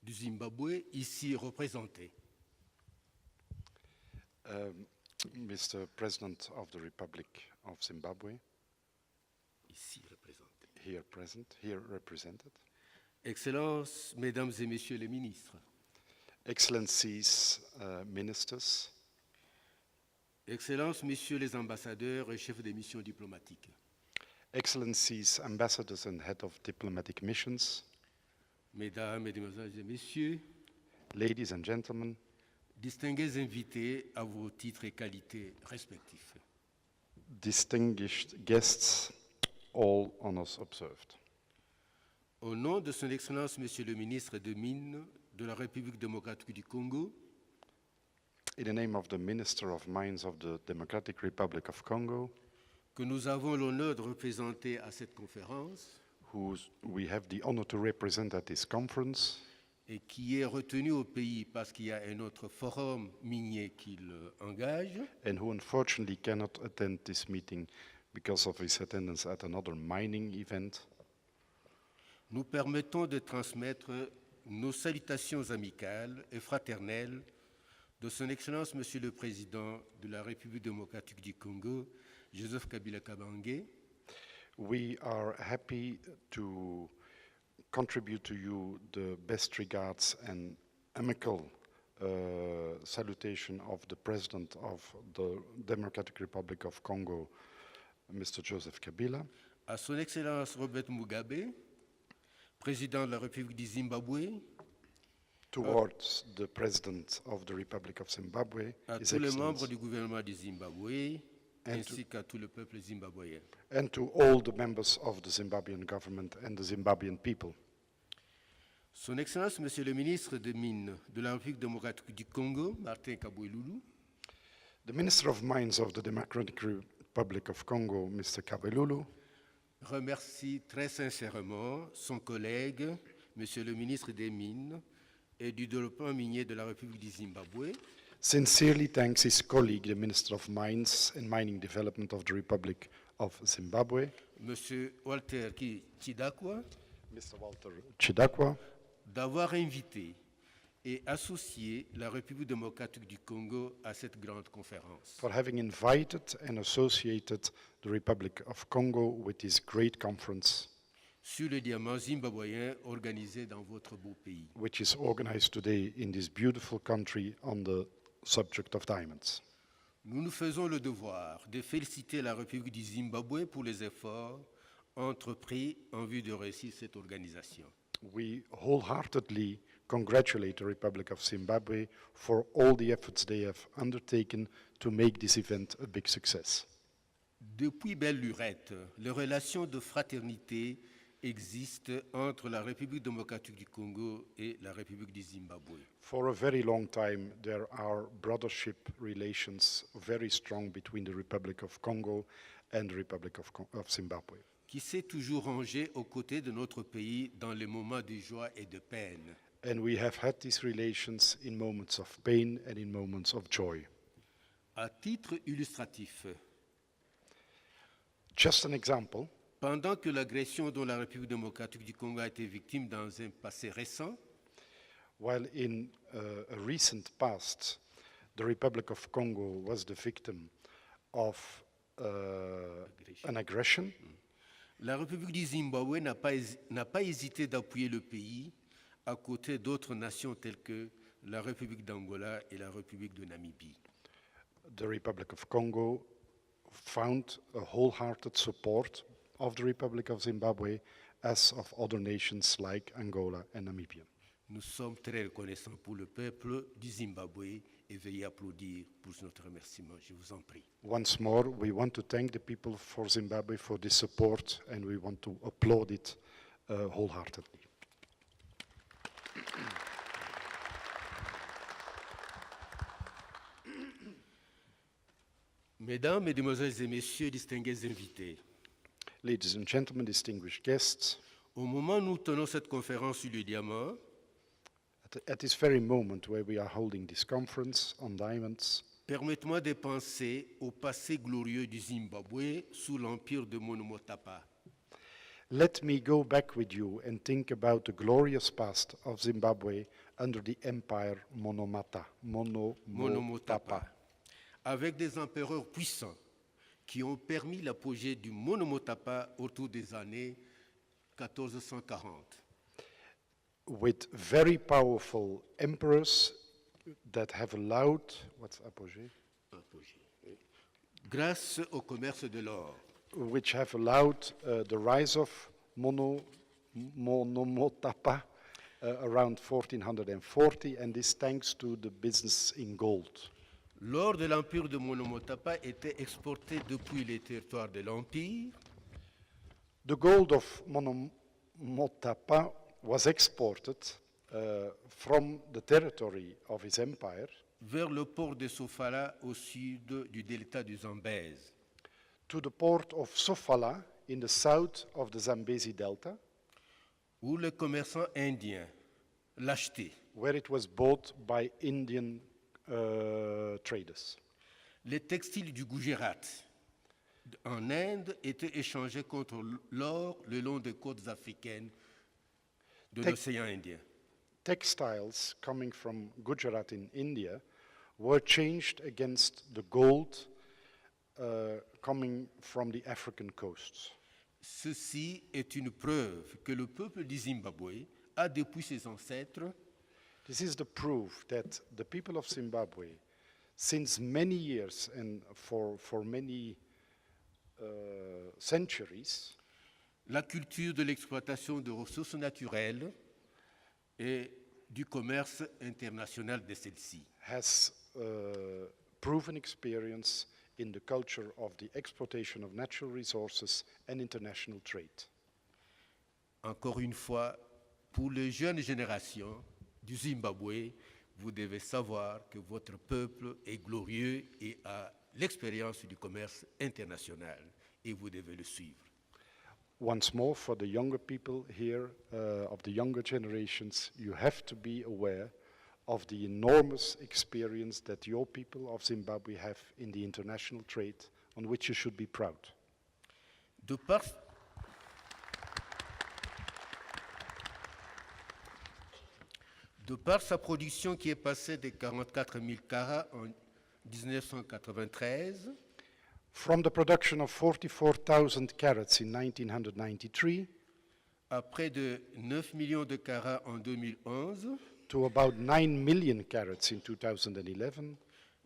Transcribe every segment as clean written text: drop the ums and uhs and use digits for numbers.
du Zimbabwe ici représentés. Mr. President of the Republic of Zimbabwe, Ici représentés. here present, here represented. Excellences, Mesdames et Messieurs les ministres, Excellencies, ministers, Excellences, Messieurs les ambassadeurs et chefs des missions diplomatiques, Excellencies, ambassadors and head of diplomatic missions, Mesdames, Mesdemoiselles et Messieurs, ladies and gentlemen, distingués invités à vos titres et qualités respectifs. distinguished guests, all honors observed. Au nom de Son Excellence, Monsieur le ministre des Mines de la République démocratique du Congo, In the name of the Minister of Mines of the Democratic Republic of Congo, que nous avons l'honneur de représenter à cette conférence who we have the honor to represent at this conference, et qui est retenu au pays parce qu'il y a un autre forum minier qui l'engage, and who unfortunately cannot attend this meeting because of his attendance at another mining event, nous permettons de transmettre nos salutations amicales et fraternelles de Son Excellence Monsieur le Président de la République démocratique du Congo, Joseph Kabila Kabange, we are happy to contribute to you the best regards and amicable salutation of the President of the Democratic Republic of Congo, Mr. Joseph Kabila, à Son Excellence Robert Mugabe, Président de la République du Zimbabwe, towards the President of the Republic of Zimbabwe, à His tous les Excellency, membres du gouvernement du Zimbabwe, And ainsi qu'à tout le peuple zimbabwéen. and to all the members of the Zimbabwean government and the Zimbabwean people. Son Excellence, Monsieur le ministre des Mines de la République démocratique du Congo, Martin Kaboué-Loulou, The Minister of Mines of the Democratic Republic of Congo, Mr. Kabelulu, remercie très sincèrement son collègue, Monsieur le ministre des Mines et du développement minier de la République du Zimbabwe, sincerely thanks his colleague, the Minister of Mines and Mining Development of the Republic of Zimbabwe, Monsieur Walter Chidakwa, Mr. Walter Chidakwa, d'avoir invité et associé la République démocratique du Congo à cette grande conférence. for having invited and associated the Republic of Congo with this great conference, Sur le diamant zimbabwéen organisé dans votre beau pays. which is organized today in this beautiful country on the subject of diamonds. Nous nous faisons le devoir de féliciter la République du Zimbabwe pour les efforts entrepris en vue de réussir cette organisation. We wholeheartedly congratulate the Republic of Zimbabwe for all the efforts they have undertaken to make this event a big success. Depuis belle lurette, les relations de fraternité existent entre la République démocratique du Congo et la République du Zimbabwe. For a very long time, there are brothership relations very strong between the Republic of Congo and the Republic of Zimbabwe, Qui s'est toujours rangé aux côtés de notre pays dans les moments de joie et de peine. and we have had these relations in moments of pain and in moments of joy. À titre illustratif, Just an example, pendant que l'agression dont la République démocratique du Congo a été victime dans un passé récent, while in a recent past, the Republic of Congo was the victim of an aggression, la République du Zimbabwe n'a pas hésité d'appuyer le pays à côté d'autres nations telles que la République d'Angola et la République de Namibie. the Republic of Congo found a wholehearted support of the Republic of Zimbabwe as of other nations like Angola and Namibia. Nous sommes très reconnaissants pour le peuple du Zimbabwe et veuillez applaudir pour notre remerciement. Je vous en prie. Once more, we want to thank the people for Zimbabwe for this support, and we want to applaud it wholeheartedly. Mesdames, Mesdemoiselles et Messieurs, distingués invités, Ladies and gentlemen, distinguished guests, au moment où nous tenons cette conférence sur le diamant, at this very moment where we are holding this conference on diamonds, permettez-moi de penser au passé glorieux du Zimbabwe sous l'empire de Monomotapa. Let me go back with you and think about the glorious past of Zimbabwe under the empire Monomotapa. Monomotapa, avec des empereurs puissants qui ont permis l'apogée du Monomotapa autour des années 1440. With very powerful emperors that have allowed, what's apogee? Grâce au commerce de l'or, Which have allowed the rise of Monomotapa around 1440, and this thanks to the business in gold. l'or de l'empire de Monomotapa était exporté depuis les territoires de l'empire The gold of Monomotapa was exported from the territory of his empire vers le port de Sofala au sud du delta du Zambèze, to the port of Sofala in the south of the Zambezi Delta, où les commerçants indiens l'achetaient. where it was bought by Indian traders. Les textiles du Gujarat en Inde étaient échangés contre l'or le long des côtes africaines de l'océan Indien. Textiles coming from Gujarat in India were changed against the gold coming from the African coasts. Ceci est une preuve que le peuple du Zimbabwe a depuis ses ancêtres This is the proof that the people of Zimbabwe, since many years and for many centuries, la culture de l'exploitation de ressources naturelles et du commerce international de celles-ci. has proven experience in the culture of the exploitation of natural resources and international trade. Encore une fois, pour les jeunes générations du Zimbabwe, vous devez savoir que votre peuple est glorieux et a l'expérience du commerce international et vous devez le suivre. Once more, for the younger people here, of the younger generations, you have to be aware of the enormous experience that your people of Zimbabwe have in the international trade, on which you should be proud. De par, de par sa production qui est passée de 44 000 carats en 1993 From the production of 44,000 carats in 1993 à près de 9 millions de carats en 2011, to about 9 million carats in 2011,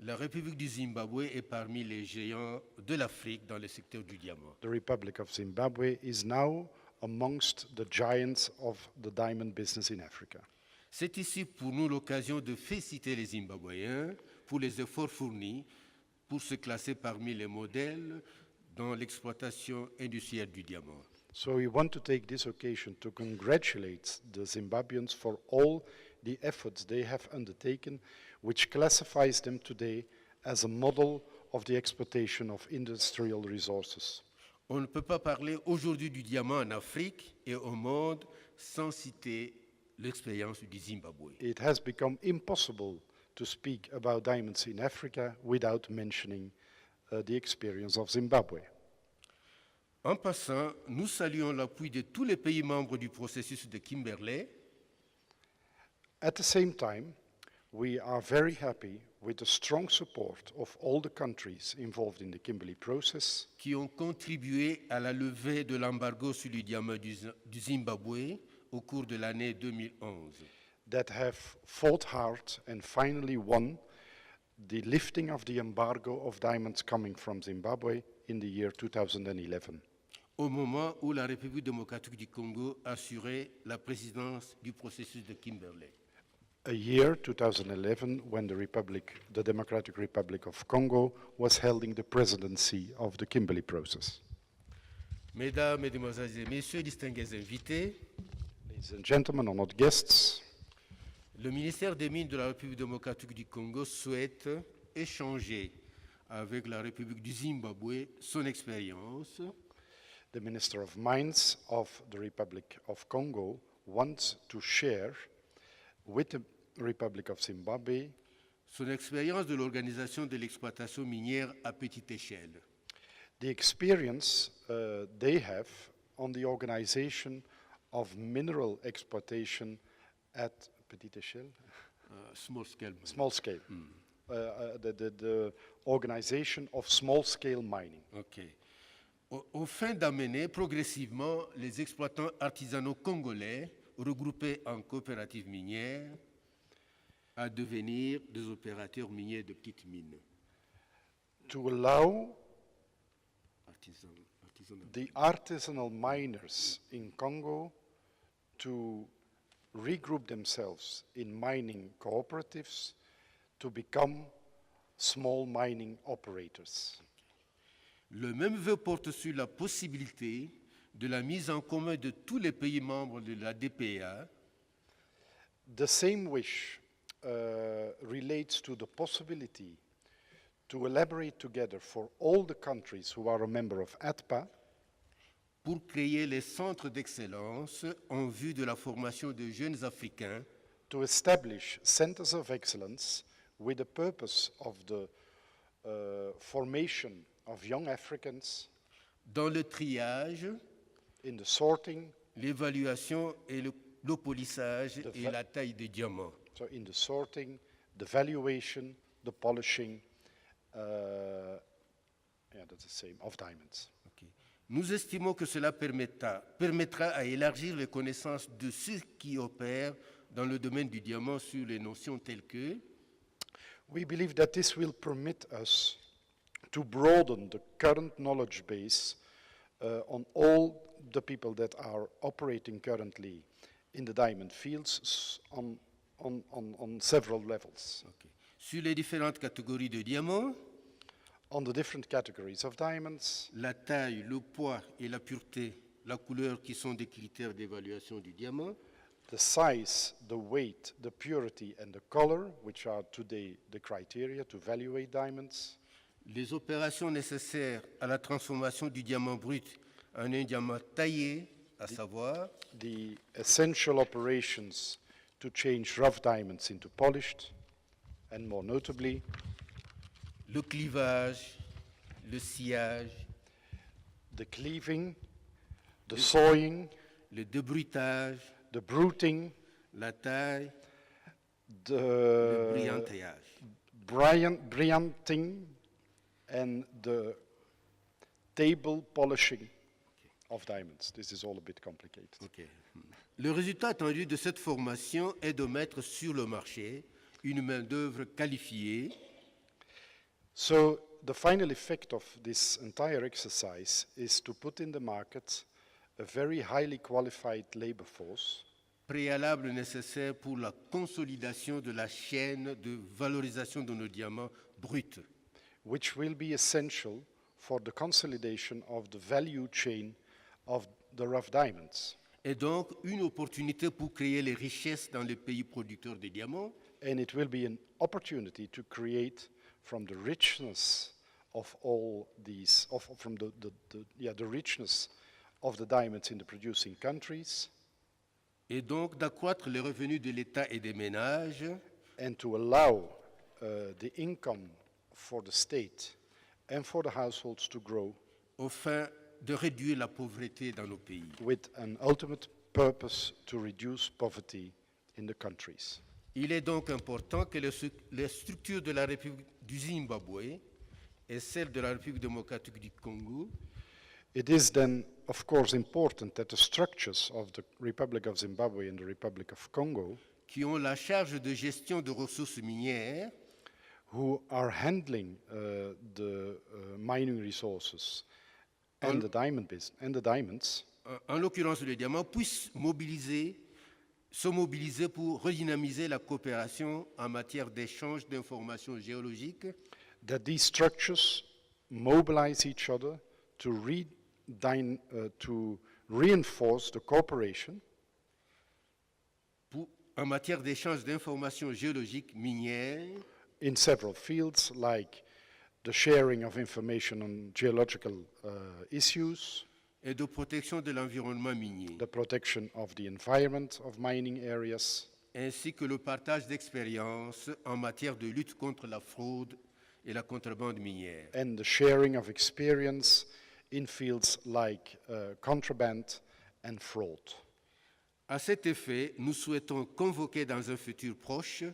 la République du Zimbabwe est parmi les géants de l'Afrique dans le secteur du diamant. the Republic of Zimbabwe is now amongst the giants of the diamond business in Africa. C'est ici pour nous l'occasion de féliciter les Zimbabwéens pour les efforts fournis pour se classer parmi les modèles dans l'exploitation industrielle du diamant. So we want to take this occasion to congratulate the Zimbabweans for all the efforts they have undertaken, which classifies them today as a model of the exploitation of industrial resources. On ne peut pas parler aujourd'hui du diamant en Afrique et au monde sans citer l'expérience du Zimbabwe. It has become impossible to speak about diamonds in Africa without mentioning the experience of Zimbabwe. En passant, nous saluons l'appui de tous les pays membres du processus de Kimberley At the same time, we are very happy with the strong support of all the countries involved in the Kimberley process qui ont contribué à la levée de l'embargo sur le diamant du Zimbabwe au cours de l'année 2011. that have fought hard and finally won the lifting of the embargo of diamonds coming from Zimbabwe in the year 2011, au moment où la République démocratique du Congo assurait la présidence du processus de Kimberley. a year 2011 when the Democratic Republic of Congo was holding the presidency of the Kimberley process. Mesdames, Mesdemoiselles et Messieurs, distingués invités, Ladies and gentlemen, honored guests, le ministère des Mines de la République démocratique du Congo souhaite échanger avec la République du Zimbabwe son expérience the Minister of Mines of the Republic of Congo wants to share with the Republic of Zimbabwe son expérience de l'organisation de l'exploitation minière à petite échelle. the experience they have on the organization of mineral exploitation at petite échelle, Small scale. small scale. The organization of small scale mining. OK. Au fin d'amener progressivement les exploitants artisanaux congolais regroupés en coopératives minières à devenir des opérateurs miniers de petites mines. To allow Artisanaux. the artisanal miners in Congo to regroup themselves in mining cooperatives to become small mining operators. Le même vœu porte sur la possibilité de la mise en commun de tous les pays membres de la DPA The same wish relates to the possibility to elaborate together for all the countries who are a member of ADPA pour créer les centres d'excellence en vue de la formation de jeunes Africains to establish centers of excellence with the purpose of the formation of young Africans dans le triage, in the sorting, l'évaluation et le polissage De et fa- la taille des diamants. so in the sorting, the valuation, the polishing, yeah, that's the same, of diamonds. Ok. Nous estimons que cela permettra à élargir les connaissances de ceux qui opèrent dans le domaine du diamant sur les notions telles que We believe that this will permit us to broaden the current knowledge base on all the people that are operating currently in the diamond fields on several levels. ok, sur les différentes catégories de diamants, On the different categories of diamonds, la taille, le poids et la pureté, la couleur qui sont des critères d'évaluation du diamant, the size, the weight, the purity, and the color, which are today the criteria to evaluate diamonds, les opérations nécessaires à la transformation du diamant brut en un diamant taillé, à savoir the essential operations to change rough diamonds into polished, and more notably, le clivage, le sciage, the cleaving, the sawing, le débruitage, the bruting, la taille, le the brillantage. brillanting, and the table polishing of diamonds. This is all a bit complicated. Ok. Le résultat attendu de cette formation est de mettre sur le marché une main-d'œuvre qualifiée So the final effect of this entire exercise is to put in the market a very highly qualified labor force préalable nécessaire pour la consolidation de la chaîne de valorisation de nos diamants bruts. which will be essential for the consolidation of the value chain of the rough diamonds. Et donc une opportunité pour créer les richesses dans les pays producteurs de diamants And it will be an opportunity to create from the richness of all these, from the richness of the diamonds in the producing countries, et donc d'accroître les revenus de l'État et des ménages and to allow the income for the state and for the households to grow afin de réduire la pauvreté dans nos pays. with an ultimate purpose to reduce poverty in the countries. Il est donc important que les structures de la République du Zimbabwe et celles de la République démocratique du Congo It is then, of course, important that the structures of the Republic of Zimbabwe and the Republic of Congo, qui ont la charge de gestion de ressources minières who are handling the mining resources and the diamond business and the diamonds, en l'occurrence le diamant, puissent se mobiliser pour redynamiser la coopération en matière d'échange d'informations géologiques that these structures mobilize each other to reinforce the cooperation en matière d'échange d'informations géologiques minières in several fields, like the sharing of information on geological issues, et de protection de l'environnement minier, the protection of the environment of mining areas, ainsi que le partage d'expériences en matière de lutte contre la fraude et la contrebande minière. and the sharing of experience in fields like contraband and fraud. À cet effet, nous souhaitons convoquer dans un futur proche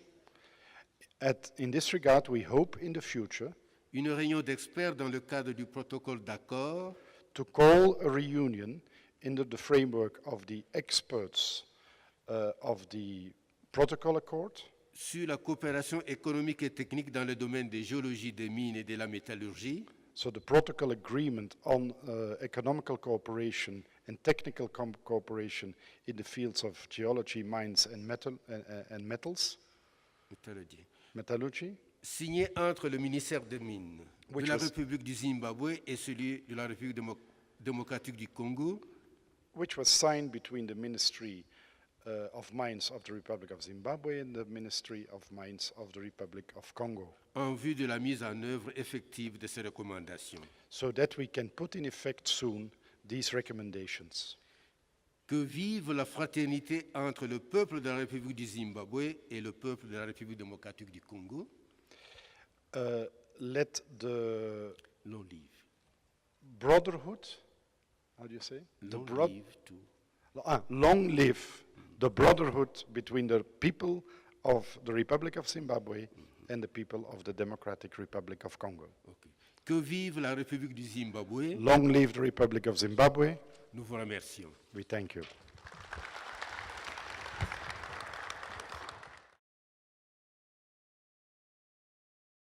In this regard, we hope in the future une réunion d'experts dans le cadre du protocole d'accord to call a reunion under the framework of the experts of the protocol accord sur la coopération économique et technique dans le domaine des géologies, des mines et de la métallurgie, So the protocol agreement on economical cooperation and technical cooperation in the fields of geology, mines and metals, metallurgy, signé entre le ministère des Mines de Which la was- République du Zimbabwe et celui de la République démocratique du Congo, which was signed between the Ministry of Mines of the Republic of Zimbabwe and the Ministry of Mines of the Republic of Congo, en vue de la mise en œuvre effective de ces recommandations. so that we can put in effect soon these recommendations. Que vive la fraternité entre le peuple de la République du Zimbabwe et le peuple de la République démocratique du Congo. Let the Long live. brotherhood, how do you say? Long live to Long live the brotherhood between the people of the Republic of Zimbabwe and the people of the Democratic Republic of Congo. Ok. Que vive la République du Zimbabwe. Long live the Republic of Zimbabwe. Nous vous remercions. We thank you.